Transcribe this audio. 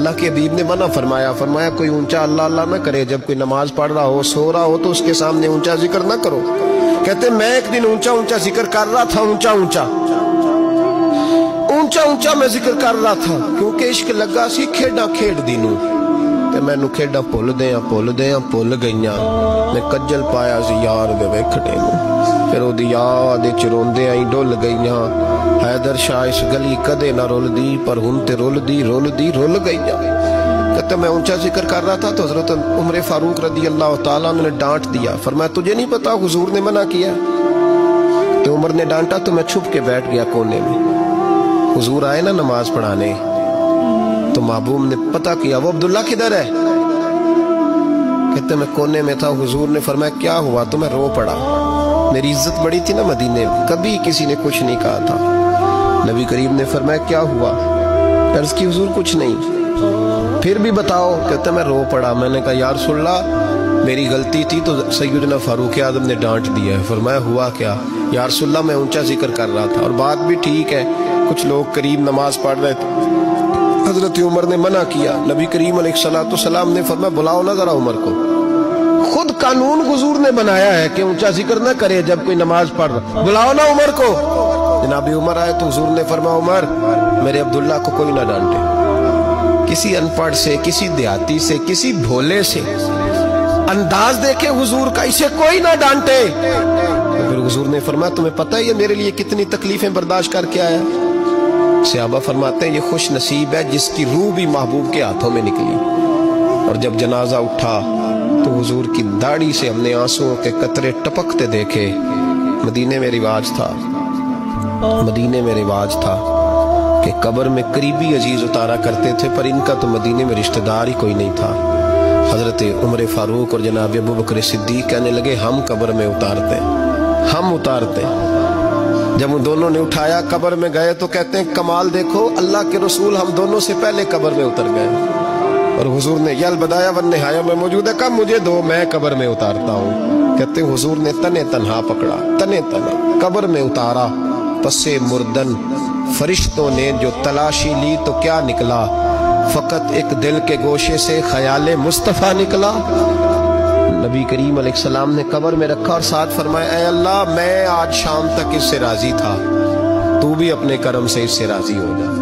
اللہ کے حبیب نے منع فرمایا کوئی اونچا اللہ اللہ نہ کرے، جب کوئی نماز پڑھ رہا ہو سو رہا ہو تو اس کے سامنے اونچا ذکر نہ کرو۔ کہتے میں ایک دن اونچا اونچا ذکر کر رہا تھا، اونچا اونچا میں ذکر کر رہا تھا، کیونکہ عشق لگا سی کھیڈاں کھیڈ دی نوں تے مینوں کھیڈاں بھول گئیاں، میں کجل پایا سی یار دے ویکھنے نوں، پھر او دی یاد وچ روندیاں ہی ڈل گئیاں۔ حیدر شاہ اس گلی کدے نہ رول دی، پر ہن تے رول گئیاں۔ کہتے میں اونچا ذکر کر رہا تھا تو حضرت عمر فاروق رضی اللہ تعالیٰ نے ڈانٹ دیا، فرمایا تجھے نہیں پتا حضور نے منع کیا؟ تو عمر نے ڈانٹا تو میں چھپ کے بیٹھ گیا کونے میں۔ حضور آئے نا نماز پڑھانے تو محبوب نے پتہ کیا وہ عبداللہ کدھر ہے؟ کہتے میں کونے میں تھا، حضور نے فرمایا کیا ہوا؟ تو میں رو پڑا، میری عزت بڑی تھی نا مدینے میں، کبھی کسی نے کچھ نہیں کہا تھا۔ نبی کریم نے فرمایا کیا ہوا؟ عرض کی حضور کچھ نہیں، پھر بھی بتاؤ۔ کہتا میں رو پڑا، میں نے کہا یا رسول اللہ میری غلطی تھی تو سیدنا فاروق اعظم نے ڈانٹ دیا ہے۔ فرمایا ہوا کیا؟ یا رسول اللہ میں اونچا ذکر کر رہا تھا، اور بات بھی ٹھیک ہے، کچھ لوگ قریب نماز پڑھ رہے تھے، حضرت عمر نے منع کیا۔ نبی کریم علیہ السلام نے فرمایا بلاؤ نہ ذرا عمر کو، خود قانون حضور نے بنایا ہے کہ اونچا ذکر نہ کرے جب کوئی نماز پڑھ رہا، بلاؤ نہ عمر کو۔ جناب عمر آئے تو حضور نے فرمایا عمر میرے عبداللہ کو کوئی نہ ڈانٹے، کسی ان پڑھ سے، کسی دیہاتی سے، کسی بھولے سے انداز دیکھے حضور کا، اسے کوئی نہ ڈانٹے۔ پھر حضور نے فرمایا تمہیں پتہ ہے یہ میرے لیے کتنی تکلیفیں برداشت کر کے آیا؟ صحابہ فرماتے ہیں یہ خوش نصیب ہے جس کی روح بھی محبوب کے ہاتھوں میں نکلی۔ اور جب جنازہ اٹھا تو حضور کی داڑھی سے ہم نے آنسوں کے قطرے ٹپکتے دیکھے۔ مدینے میں رواج تھا کہ قبر میں قریبی عزیز اتارا کرتے تھے، پر ان کا تو مدینے میں رشتہ دار ہی کوئی نہیں تھا۔ حضرت عمر فاروق اور جناب ابو بکر صدیق کہنے لگے ہم قبر میں اتارتے جب ان دونوں نے اٹھایا قبر میں گئے تو کہتے ہیں کمال دیکھو اللہ کے رسول ہم دونوں سے پہلے قبر میں اتر گئے، اور حضور نے یل بدایا ون نہایا میں موجود ہے، کب مجھے دو میں قبر میں اتارتا ہوں۔ کہتے ہیں حضور نے تنے تنہا پکڑا، تنے تنہا قبر میں اتارا، پسے مردن فرشتوں نے جو تلاشی لی تو کیا نکلا؟ فقط ایک دل کے گوشے سے خیال مصطفیٰ نکلا۔ نبی کریم علیہ السلام نے قبر میں رکھا اور ساتھ فرمایا اے اللہ میں آج شام تک اس سے راضی تھا، تو بھی اپنے کرم سے اس سے راضی ہو جا۔